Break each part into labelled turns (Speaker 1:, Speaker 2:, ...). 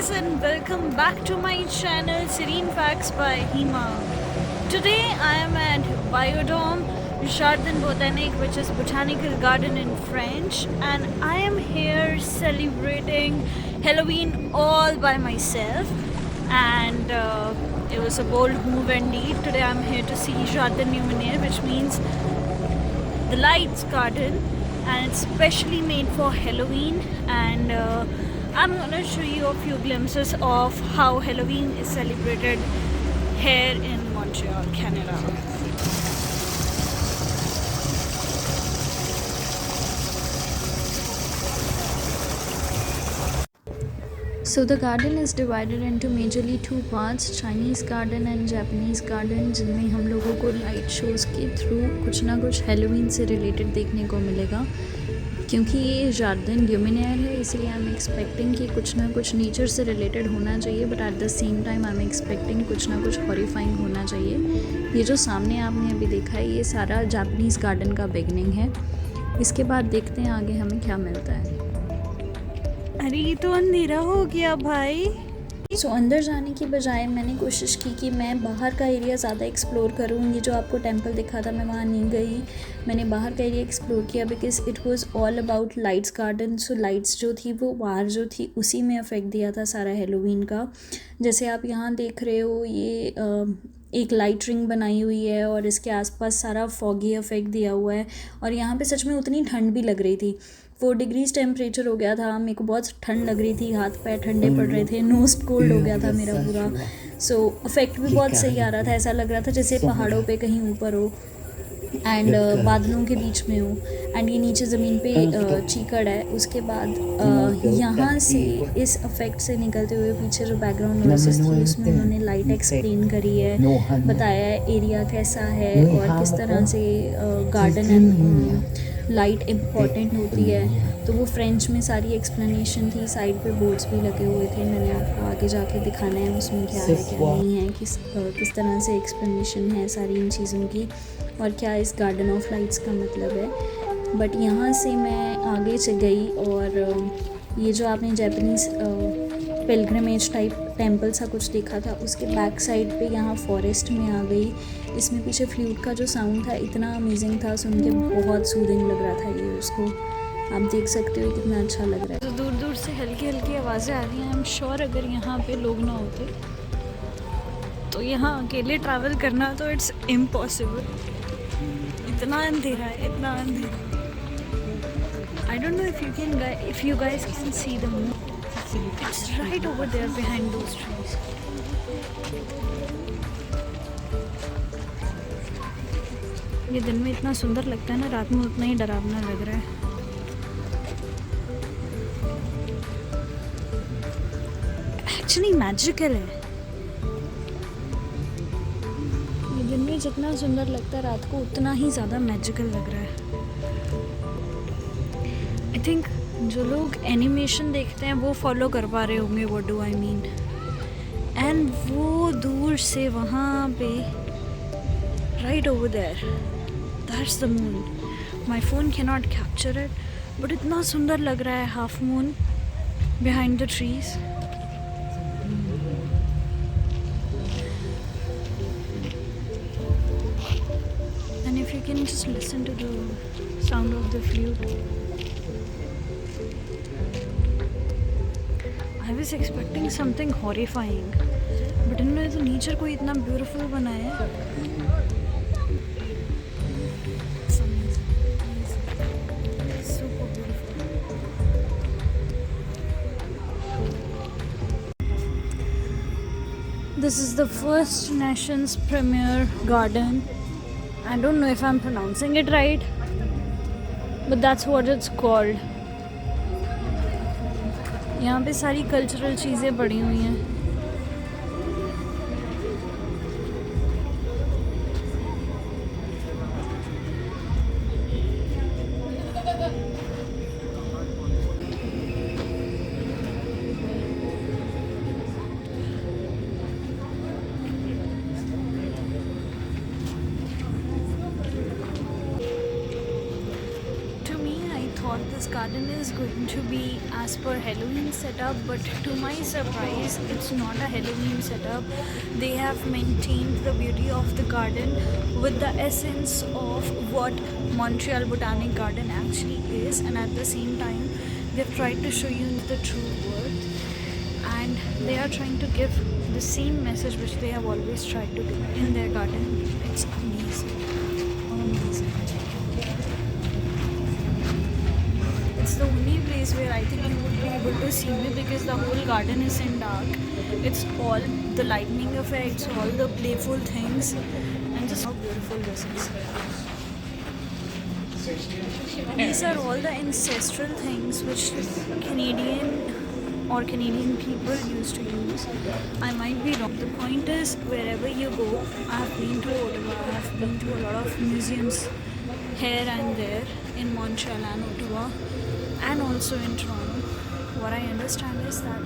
Speaker 1: guys, and welcome back to my channel Serene Facts by Hima. Today I am at Biodome Jardin Botanique, which is botanical garden in French, and I am here celebrating Halloween all by myself. And it was a bold move indeed. Today I'm here to see Jardin Luminaire, which means the lights garden, and it's specially made for Halloween. And I'm gonna show you a few glimpses of how Halloween is celebrated here in Montreal, Canada. So the garden is divided into majorly two parts, Chinese garden and Japanese garden, जिनमें हम लोगों को light shows के through कुछ ना कुछ Halloween से related देखने को मिलेगा. क्योंकि ये जार्डिन ल्यूमिनेयर है, इसलिए आई एम एक्सपेक्टिंग कि कुछ ना कुछ नेचर से रिलेटेड होना चाहिए, but at the same time I am expecting कुछ ना कुछ हॉरिफाइंग होना चाहिए. ये जो सामने आपने अभी देखा है, ये सारा जापानीज़ गार्डन का बिगनिंग है. इसके बाद देखते हैं आगे हमें क्या मिलता है. अरे ये तो अंधेरा हो गया भाई. सो अंदर जाने की बजाय मैंने कोशिश की कि मैं बाहर का एरिया ज़्यादा एक्सप्लोर करूँ. ये जो आपको टेंपल दिखा था, मैं वहाँ नहीं गई. मैंने बाहर का एरिया एक्सप्लोर किया because it was all about lights garden. So lights जो थी वो बाहर जो थी उसी में अफेक्ट दिया था सारा हेलोवीन का. जैसे आप यहाँ देख रहे हो, ये एक लाइट रिंग बनाई हुई है और इसके आसपास सारा फॉगी इफेक्ट दिया हुआ है. और यहाँ पे सच में उतनी ठंड भी लग रही थी. 4 डिग्रीज टेम्परेचर हो गया था. मेरे को बहुत ठंड लग रही थी, हाथ पैर ठंडे पड़ रहे थे, नोज कोल्ड हो गया था मेरा पूरा. सो इफेक्ट भी बहुत सही आ रहा था. ऐसा लग रहा था जैसे पहाड़ों पे कहीं ऊपर हो एंड बादलों के बीच में हो. एंड ये नीचे ज़मीन पे चीकड़ है. उसके बाद यहाँ से इस इफेक्ट से निकलते हुए पीछे जो बैकग्राउंड नॉइसेस थी उसमें उन्होंने लाइट एक्सप्लेन करी है, बताया है एरिया कैसा है और किस तरह से गार्डन एंड लाइट इम्पॉर्टेंट होती है. तो वो फ्रेंच में सारी एक्सप्लेनेशन थी. साइड पे बोर्ड्स भी लगे हुए थे. मैंने आपको आगे जाके दिखाना है उसमें क्या है क्या नहीं है, किस तरह से एक्सप्लेनेशन है सारी इन चीज़ों की और क्या इस गार्डन ऑफ लाइट्स का मतलब है. बट यहाँ से मैं आगे चल गई और ये जो आपने जापानीज़ पिलग्रिमेज टाइप टेंपल सा कुछ देखा था, उसके बैक साइड पे यहाँ फॉरेस्ट में आ गई. इसमें पीछे फ्लूट का जो साउंड था इतना अमेजिंग था, सुन के बहुत सूदिंग लग रहा था ये उसको. आप देख सकते हो कितना अच्छा लग रहा है. तो दूर दूर से हल्की हल्की आवाज़ें आ रही हैं. आई एम श्योर अगर यहाँ पे लोग ना होते तो यहाँ अकेले ट्रैवल करना तो इट्स इम्पॉसिबल. इतना अंधेरा है, इतना अंधेरा. I don't know if you guys can see the moon. It's right over there behind those trees. ये दिन में इतना सुंदर लगता है ना, रात में उतना ही डरावना लग रहा है. एक्चुअली मैजिकल है. ये दिन में जितना सुंदर लगता है, रात को उतना ही ज़्यादा मैजिकल लग रहा है. आई थिंक जो लोग एनिमेशन देखते हैं वो फॉलो कर पा रहे होंगे what do I mean. And वो दूर से वहाँ पे right over there, that's the moon. My phone can not capture it, but इतना सुंदर लग रहा है half moon behind the trees. And if you can just listen to the sound of the flute. I was expecting something horrifying, but इन्होंने तो nature को इतना beautiful बनाया है. Super beautiful. This is the First Nations Premier Garden. I don't know if I'm pronouncing it right, but that's what it's called. यहाँ पे सारी cultural चीज़ें पड़ी हुई हैं. To me, I thought this garden is going to be as per Halloween setup, but to my surprise, it's not a Halloween setup. They have maintained the beauty of the garden with the essence of what Montreal Botanic Garden actually is, and at the same time, they've tried to show you the true worth, and they are trying to give the same message which they have always tried to do in their garden. It's amazing. Amazing. It's the only place where I think you would be able to see me because the whole garden is in dark. It's all the lightning effects, all the playful things, and just how beautiful this is. These are all the ancestral things which Canadian people used to use. I might be wrong. The point is, wherever you go, I have been to Ottawa, I have been to a lot of museums here and there in Montreal and Ottawa, and also in Toronto. What I understand is that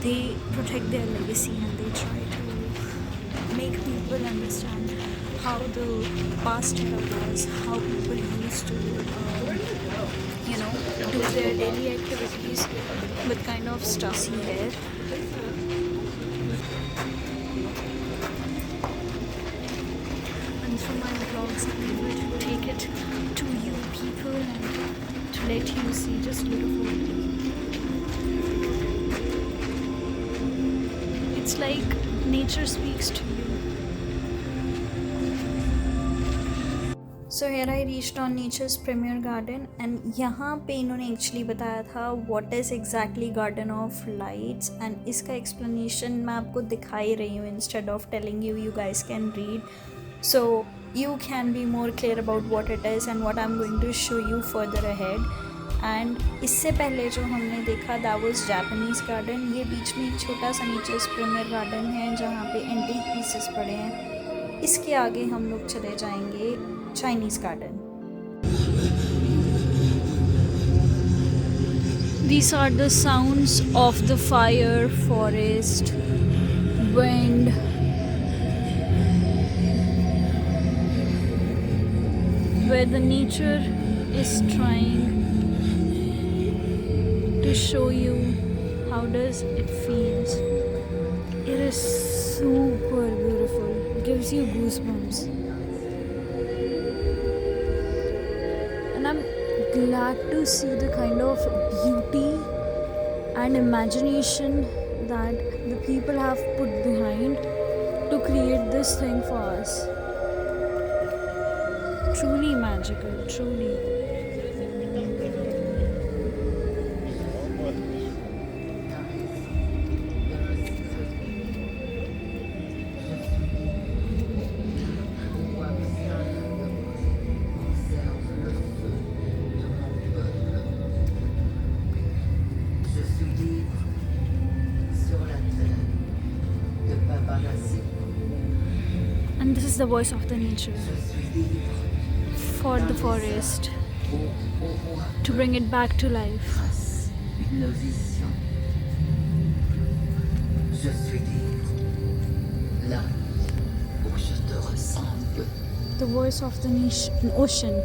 Speaker 1: they protect their legacy and they try to make people understand how the past era was, how people used to, do their daily activities with kind of stussy hair. And through my vlogs, I'm able to take it to you people and to let you see just beautiful. It's like nature speaks to you. So here I reached on Nature's Premier Garden, and यहाँ पे इन्होंने actually बताया था what is exactly Garden of Lights, and इसका explanation मैं आपको दिखा ही रही हूँ instead of telling you, you guys can read, so you can be more clear about what it is and what I'm going to show you further ahead. And इससे पहले जो हमने देखा that was Japanese Garden. ये बीच में एक छोटा सा Nature's Premier Garden है जहाँ पे antique pieces पड़े हैं. इसके आगे हम लोग चले जाएंगे Chinese Garden. These are the sounds of the fire, forest, wind, where the nature is trying to show you how does it feels. It is super beautiful. It gives you goosebumps. And I'm glad to see the kind of beauty and imagination that the people have put behind to create this thing for us. Truly magical, truly. And this is the voice of the nature for the forest to bring it back to life. The voice of the ocean.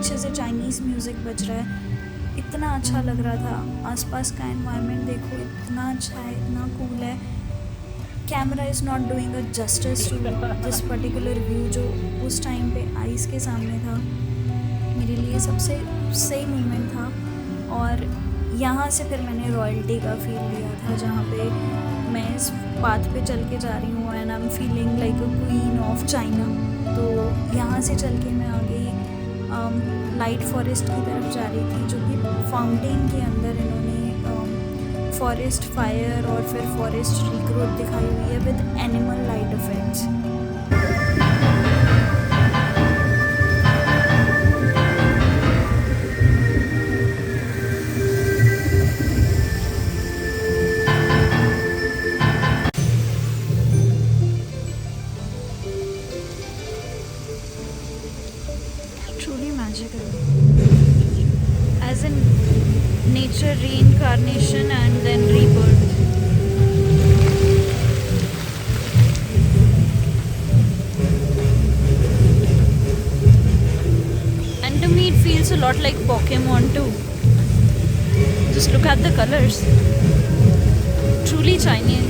Speaker 1: पीछे से Chinese music बज रहा है, इतना अच्छा लग रहा था। आसपास का एनवायरनमेंट देखो, इतना अच्छा है, इतना कूल है। Camera is not doing a justice to this particular view जो उस टाइम पे आइज़ के सामने था। मेरे लिए सबसे सही मोमेंट था। और यहाँ से फिर मैंने रॉयल्टी का फील लिया था, जहाँ पे मैं इस पाथ पे चल के जा रही हूँ and I am feeling like a queen of China. तो यहाँ से चल के मैं आगे लाइट फॉरेस्ट की तरफ जा रही थी, जो कि फाउंटेन के अंदर इन्होंने फॉरेस्ट फायर और फिर फॉरेस्ट रीग्रोथ दिखाई हुई है with animal light effects. Truly magical, as in nature reincarnation and then rebirth. And to me it feels a lot like Pokemon too. Just look at the colors. Truly Chinese.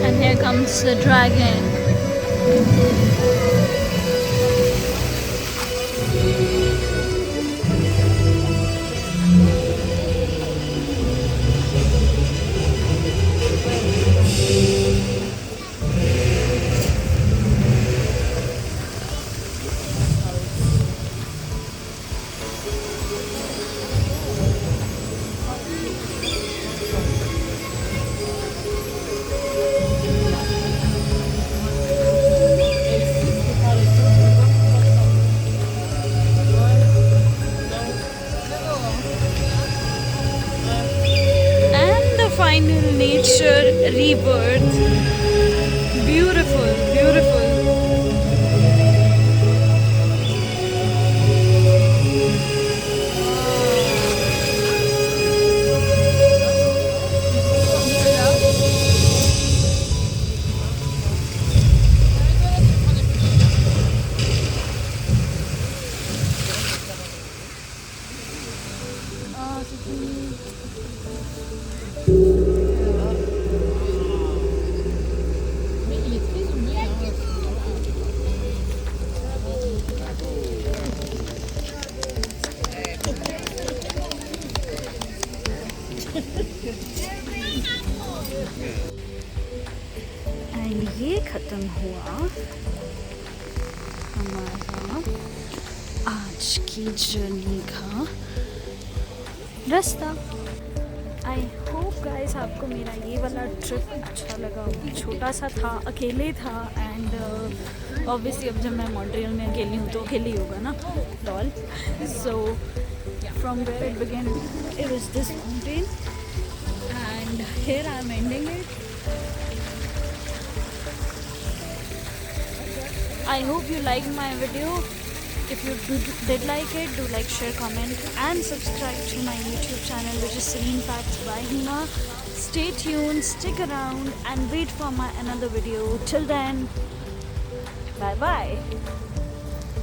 Speaker 1: And here comes the dragon. Final nature rebirth. Beautiful, beautiful. And ये ख़त्म हुआ हमारा आज की journey का रास्ता। I hope guys आपको मेरा ये वाला ट्रिप अच्छा लगा। छोटा सा था, अकेले था, एंड ऑब्वियसली अब जब मैं मॉन्ट्रियल में अकेली हूँ तो अकेले ही होगा ना, lol. So from where it began it was this mountain and here I am ending it. I hope you liked my video. If you did like it, do like, share, comment and subscribe to my YouTube channel, which is Serene Facts by Hina. Stay tuned, stick around and wait for my another video. Till then, bye bye.